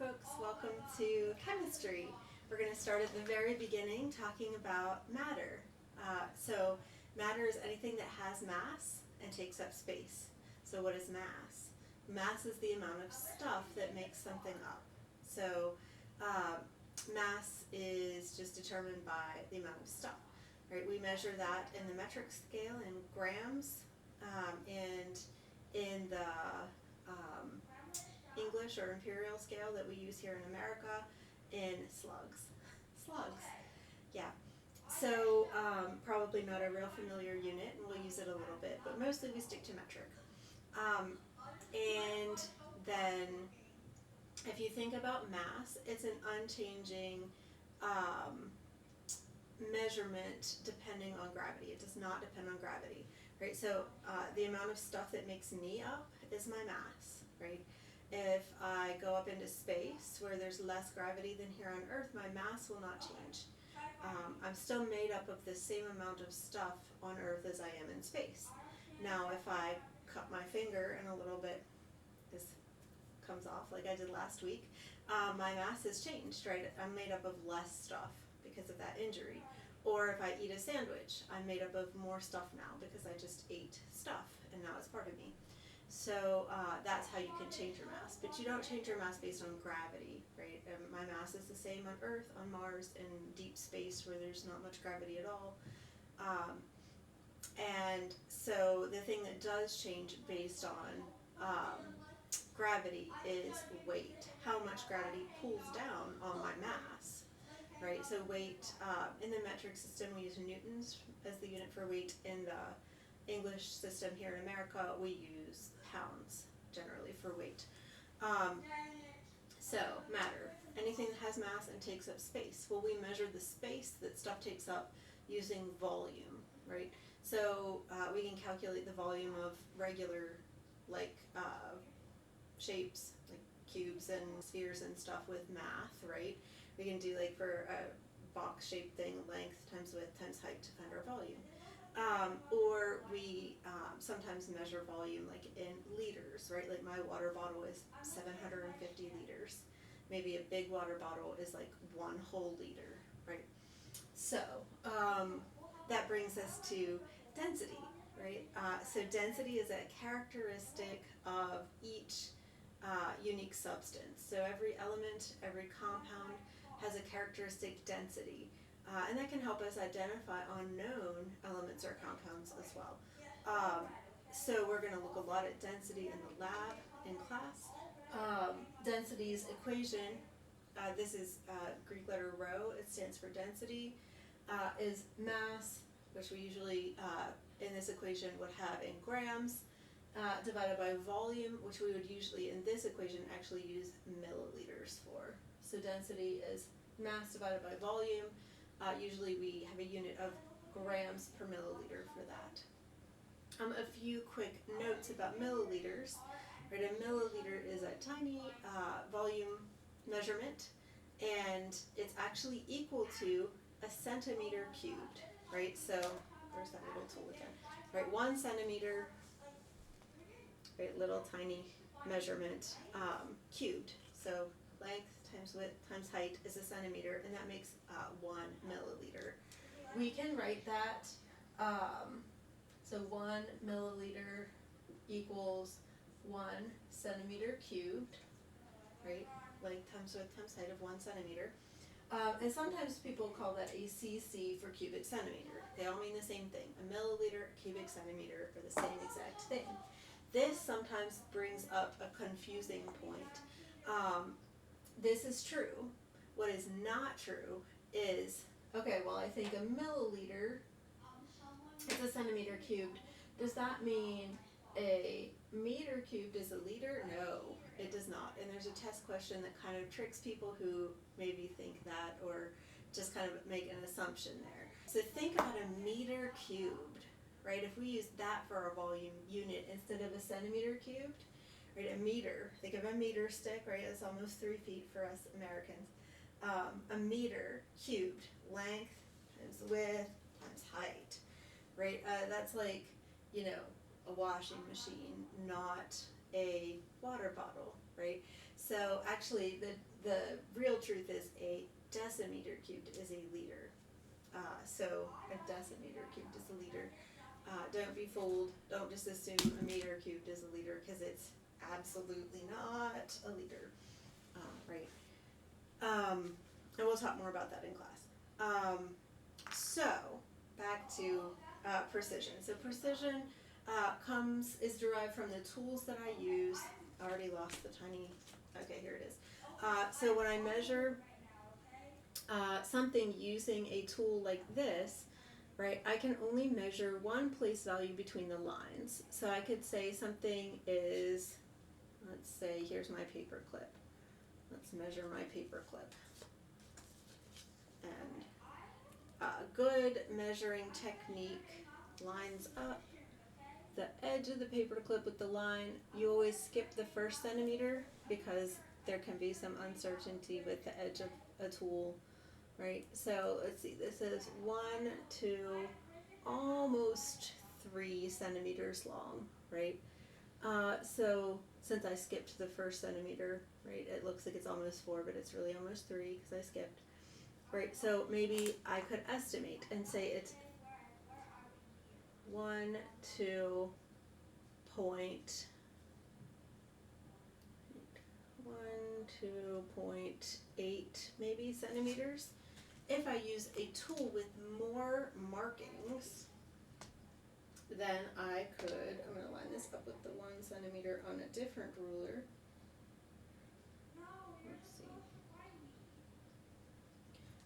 folks, welcome to chemistry. We're going to start at the very beginning talking about matter. So matter is anything that has mass and takes up space. So what is mass? Mass is the amount of stuff that makes something up. So mass is just determined by the amount of stuff. Right? We measure that in the metric scale in grams, and in the English or imperial scale that we use here in America in slugs. Slugs, yeah. So probably not a real familiar unit, and we'll use it a little bit, but mostly we stick to metric. And then if you think about mass, it's an unchanging measurement depending on gravity. It does not depend on gravity, right? So the amount of stuff that makes me up is my mass, right? If I go up into space where there's less gravity than here on Earth, my mass will not change. I'm still made up of the same amount of stuff on Earth as I am in space. Now if I cut my finger and a little bit, this comes off like I did last week, my mass has changed, right? I'm made up of less stuff because of that injury. Or if I eat a sandwich, I'm made up of more stuff now because I just ate stuff and now it's part of me. So that's how you can change your mass. But you don't change your mass based on gravity, right? My mass is the same on Earth, on Mars, in deep space where there's not much gravity at all. And so the thing that does change based on gravity is weight. How much gravity pulls down on my mass, right? So weight, in the metric system we use newtons as the unit for weight. In the English system here in America we use pounds generally for weight. So matter, anything that has mass and takes up space. Well, we measure the space that stuff takes up using volume, right? So we can calculate the volume of regular shapes like cubes and spheres and stuff with math, right? We can do like for a box shaped thing, length times width times height to find our volume. Or we sometimes measure volume like in liters, right? Like my water bottle is 750 liters. Maybe a big water bottle is like 1 whole liter, right? So that brings us to density, right? So density is a characteristic of each unique substance. So every element, every compound has a characteristic density. And that can help us identify unknown elements or compounds as well. So we're going to look a lot at density in the lab, in class. Density's equation, this is Greek letter rho, it stands for density, is mass, which we usually in this equation would have in grams, divided by volume, which we would usually in this equation actually use milliliters for. So density is mass divided by volume. Usually we have a unit of grams per milliliter for that. A few quick notes about milliliters. Right, a milliliter is a tiny volume measurement, and it's actually equal to a centimeter cubed. Right, so where's that little tool again? Right, 1 centimeter. Right, little tiny measurement cubed. So length times width times height is a centimeter, and that makes 1 milliliter. We can write that, so 1 milliliter equals 1 centimeter cubed, right? Length times width times height of 1 centimeter. And sometimes people call that a cc for cubic centimeter. They all mean the same thing. A milliliter, a cubic centimeter are the same exact thing. This sometimes brings up a confusing point. This is true. What is not true is, okay, well, I think a milliliter is a centimeter cubed. Does that mean a meter cubed is a liter? No, it does not. And there's a test question that kind of tricks people who maybe think that or just kind of make an assumption there. So think about a meter cubed, right? If we use that for our volume unit instead of a centimeter cubed, right, a meter, think of a meter stick, right, it's almost 3 feet for us Americans. A meter cubed, length times width times height, right, that's like, you know, a washing machine, not a water bottle, right? So actually the real truth is a decimeter cubed is a liter. So a decimeter cubed is a liter. Don't be fooled. Don't just assume a meter cubed is a liter, because it's absolutely not a liter, right? And we'll talk more about that in class. So back to precision. So precision is derived from the tools that I use. I already lost the tiny. Okay, here it is. So when I measure something using a tool like this, right, I can only measure one place value between the lines. So I could say something is, let's say, here's my paper clip. Let's measure my paper clip. And a good measuring technique lines up the edge of the paper clip with the line. You always skip the first centimeter because there can be some uncertainty with the edge of a tool, right? So let's see, this is 1 to almost 3 centimeters long, right? So since I skipped the first centimeter, right, it looks like it's almost 4, but it's really almost 3 because I skipped, right? So maybe I could estimate and say it's 1 to 0.8 maybe centimeters. If I use a tool with more markings, then I could, I'm going to line this up with the 1 centimeter on a different ruler. Let's see.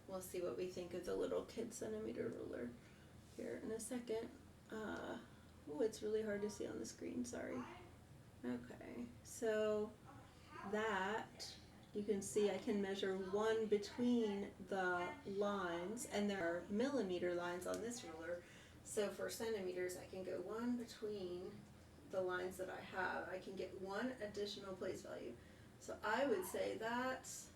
We'll see what we think of the little kid centimeter ruler here in a second. Oh, it's really hard to see on the screen, sorry. Okay, so that, you can see I can measure 1 between the lines, and there are millimeter lines on this ruler. So for centimeters, I can go 1 between the lines that I have. I can get 1 additional place value. So I would say that's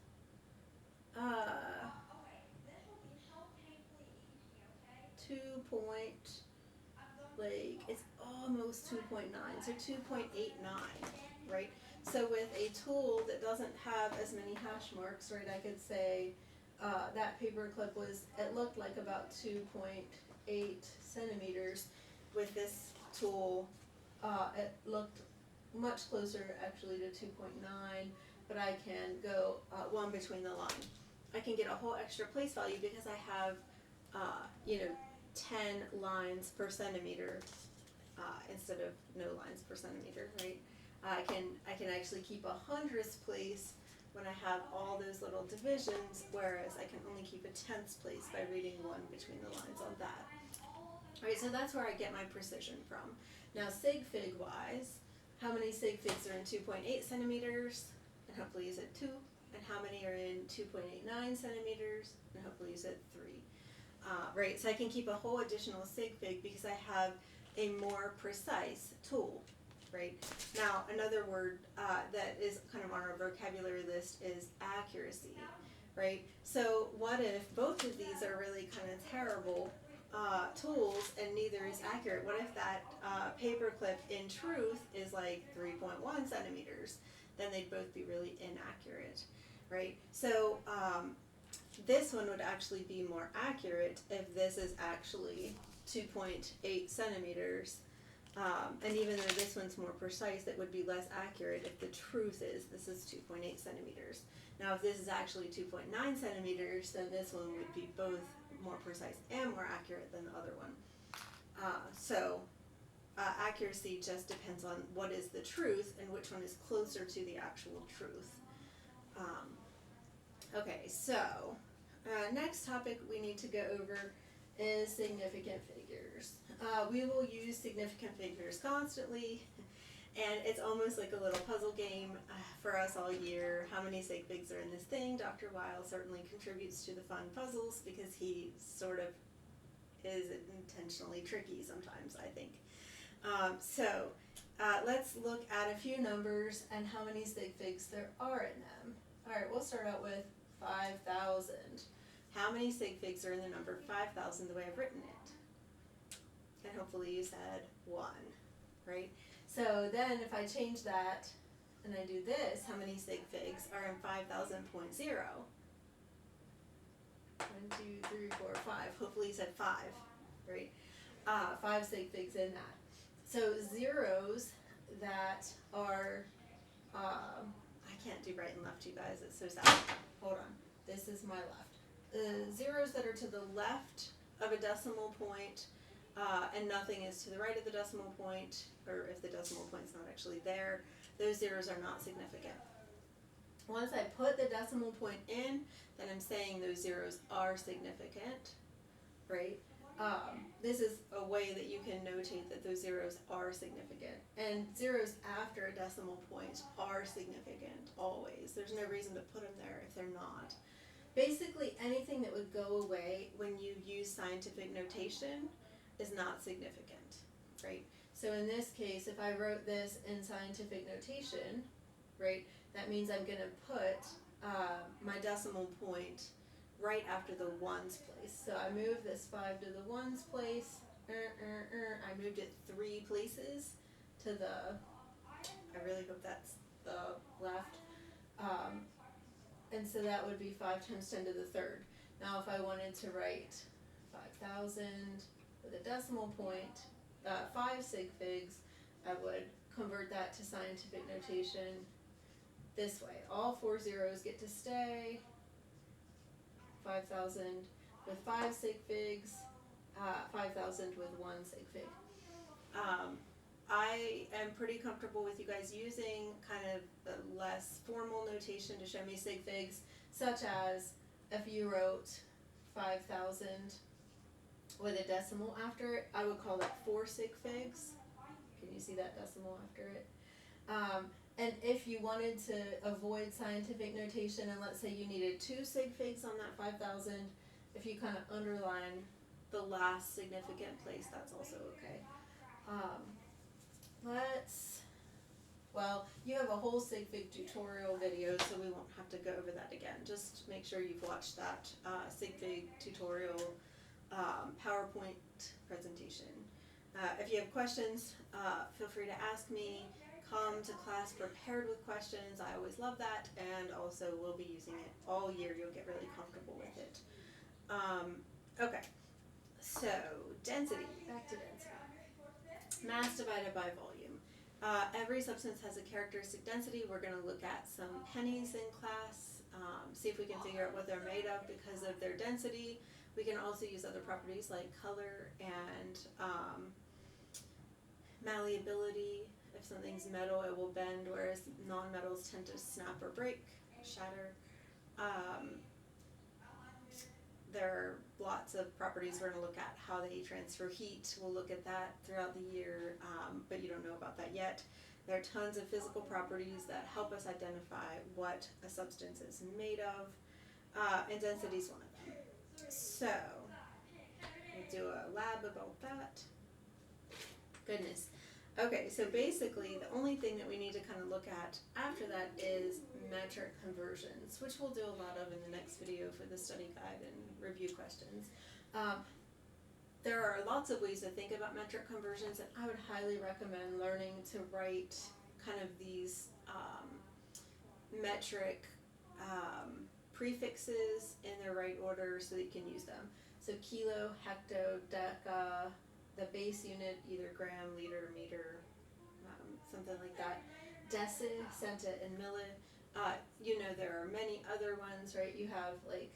it's almost 2.9, so 2.89, right? So with a tool that doesn't have as many hash marks, right, I could say that paper clip it looked like about 2.8 centimeters. With this tool, it looked much closer actually to 2.9, but I can go 1 between the line. I can get a whole extra place value because I have, 10 lines per centimeter instead of no lines per centimeter, right? I can actually keep a hundredths place when I have all those little divisions, whereas I can only keep a tenths place by reading 1 between the lines on that. All right, so that's where I get my precision from. Now sig fig wise, how many sig figs are in 2.8 centimeters? And hopefully you said 2. And how many are in 2.89 centimeters? And hopefully you said 3. Right, so I can keep a whole additional sig fig because I have a more precise tool, right? Now, another word that is kind of on our vocabulary list is accuracy, right? So what if both of these are really kind of terrible tools and neither is accurate? What if that paper clip in truth is like 3.1 centimeters? Then they'd both be really inaccurate, right? So this one would actually be more accurate if this is actually 2.8 centimeters. And even though this one's more precise, it would be less accurate if the truth is this is 2.8 centimeters. Now if this is actually 2.9 centimeters, then this one would be both more precise and more accurate than the other one. So accuracy just depends on what is the truth and which one is closer to the actual truth. Okay, so next topic we need to go over is significant figures. We will use significant figures constantly, and it's almost like a little puzzle game for us all year. How many sig figs are in this thing? Dr. Weil certainly contributes to the fun puzzles because he sort of is intentionally tricky sometimes, I think. So let's look at a few numbers and how many sig figs there are in them. Alright, we'll start out with 5,000. How many sig figs are in the number 5,000 the way I've written it? And hopefully you said 1, right? So then if I change that and I do this, how many sig figs are in 5,000.0. 1, 2, 3, 4, 5. Hopefully you said 5, right? 5 sig figs in that. So zeros that are, I can't do right and left, you guys. It's so sad. Hold on. This is my left. The zeros that are to the left of a decimal point, and nothing is to the right of the decimal point, or if the decimal point's not actually there, those zeros are not significant. Once I put the decimal point in, then I'm saying those zeros are significant, right? This is a way that you can notate that those zeros are significant. And zeros after a decimal point are significant, always. There's no reason to put them there if they're not. Basically, anything that would go away when you use scientific notation is not significant, right? So in this case, if I wrote this in scientific notation, right, that means I'm going to put my decimal point right after the ones place. So I move this 5 to the ones place. I moved it 3 places to the, I really hope that's the left. And so that would be 5 times 10 to the third. Now if I wanted to write 5,000 with a decimal point, 5 sig figs, I would convert that to scientific notation this way. All 4 zeros get to stay. 5,000 with 5 sig figs, 5,000 with 1 sig fig. I am pretty comfortable with you guys using kind of a less formal notation to show me sig figs, such as if you wrote 5,000 with a decimal after it, I would call that 4 sig figs. Can you see that decimal after it? And if you wanted to avoid scientific notation, and let's say you needed 2 sig figs on that 5,000, if you kind of underline the last significant place, that's also okay. Well, you have a whole sig fig tutorial video, so we won't have to go over that again. Just make sure you've watched that sig fig tutorial PowerPoint presentation. If you have questions, feel free to ask me. Come to class prepared with questions. I always love that, and also we'll be using it all year. You'll get really comfortable with it. Okay, so density, back to density. Mass divided by volume. Every substance has a characteristic density. We're going to look at some pennies in class, see if we can figure out what they're made of because of their density. We can also use other properties like color and malleability. If something's metal, it will bend, whereas non-metals tend to snap or break, shatter. There are lots of properties we're going to look at, how they transfer heat. We'll look at that throughout the year, but you don't know about that yet. There are tons of physical properties that help us identify what a substance is made of, and density is one of them. So, we'll do a lab about that. Goodness. Okay, so basically the only thing that we need to kind of look at after that is metric conversions, which we'll do a lot of in the next video for the study guide and review questions. There are lots of ways to think about metric conversions, and I would highly recommend learning to write kind of these metric prefixes in the right order so that you can use them. So kilo, hecto, deca, the base unit, either gram, liter, meter, something like that. Deci, centi, and milli. You know, there are many other ones, right? You have like,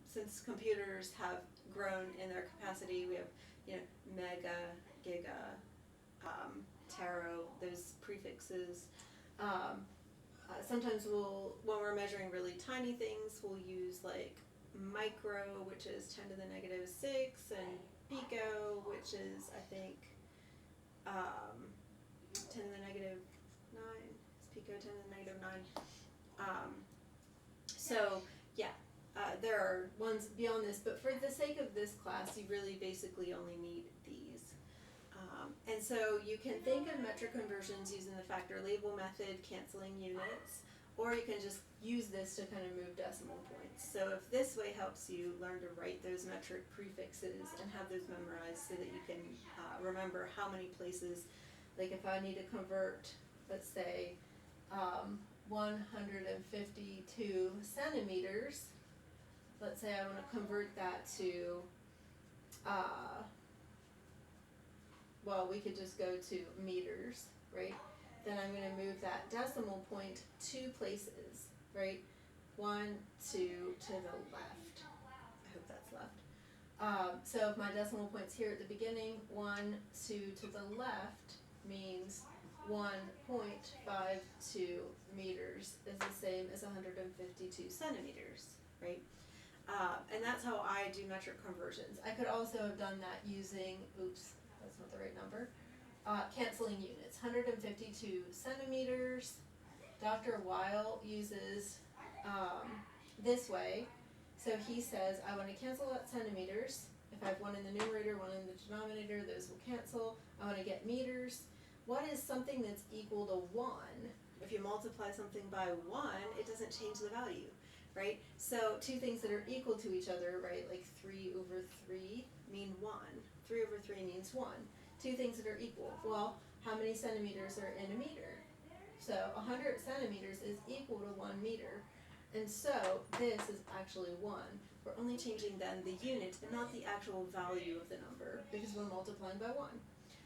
since computers have grown in their capacity, we have, you know, mega, giga, tero, those prefixes. Sometimes when we're measuring really tiny things, we'll use like micro, which is 10 to the negative 6, and pico, which is, I think, 10 to the negative 9. Is pico 10 to the negative 9? So, yeah, there are ones beyond this, but for the sake of this class, you really basically only need these. And so you can think of metric conversions using the factor label method, canceling units, or you can just use this to kind of move decimal points. So if this way helps you learn to write those metric prefixes and have those memorized so that you can remember how many places, like if I need to convert, let's say, 152 centimeters. Let's say I want to convert that to, well, we could just go to meters, right? Then I'm going to move that decimal point 2 places, right? 1, 2 to the left. I hope that's left. So if my decimal point's here at the beginning, 1, 2 to the left means 1.52 meters is the same as 152 centimeters, right? And that's how I do metric conversions. I could also have done that using, oops, that's not the right number, canceling units. 152 centimeters. Dr. Weil uses this way. So he says, I want to cancel out centimeters. If I have one in the numerator, one in the denominator, those will cancel. I want to get meters. What is something that's equal to 1? If you multiply something by 1, it doesn't change the value, right? So two things that are equal to each other, right, like 3 over 3 mean 1. 3 over 3 means 1. Two things that are equal. Well, how many centimeters are in a meter? So 100 centimeters is equal to 1 meter. And so this is actually 1. We're only changing then the unit and not the actual value of the number because we're multiplying by 1.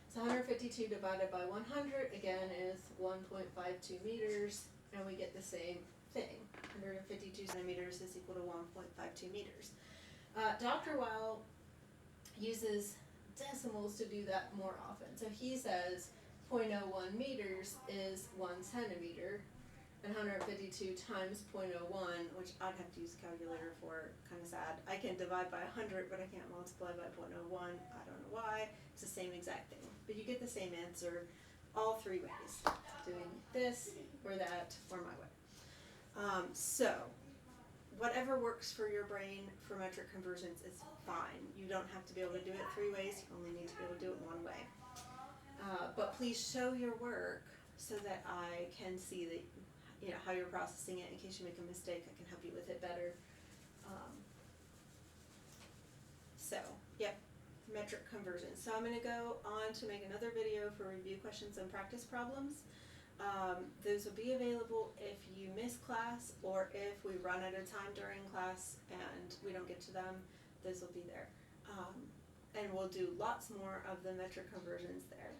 So 152 divided by 100 again is 1.52 meters, and we get the same thing. 152 centimeters is equal to 1.52 meters. Dr. Weil uses decimals to do that more often. So he says 0.01 meters is 1 centimeter, and 152 times 0.01, which I'd have to use a calculator for, kind of sad. I can divide by 100, but I can't multiply by 0.01. I don't know why. It's the same exact thing. But you get the same answer all 3 ways. Doing this, or that, or my way. So, whatever works for your brain for metric conversions is fine. You don't have to be able to do it 3 ways. You only need to be able to do it 1 way. But please show your work so that I can see that, you know, how you're processing it. In case you make a mistake, I can help you with it better. Yep, metric conversions. So I'm going to go on to make another video for review questions and practice problems. Those will be available if you miss class or if we run out of time during class and we don't get to them. Those will be there. And we'll do lots more of the metric conversions there.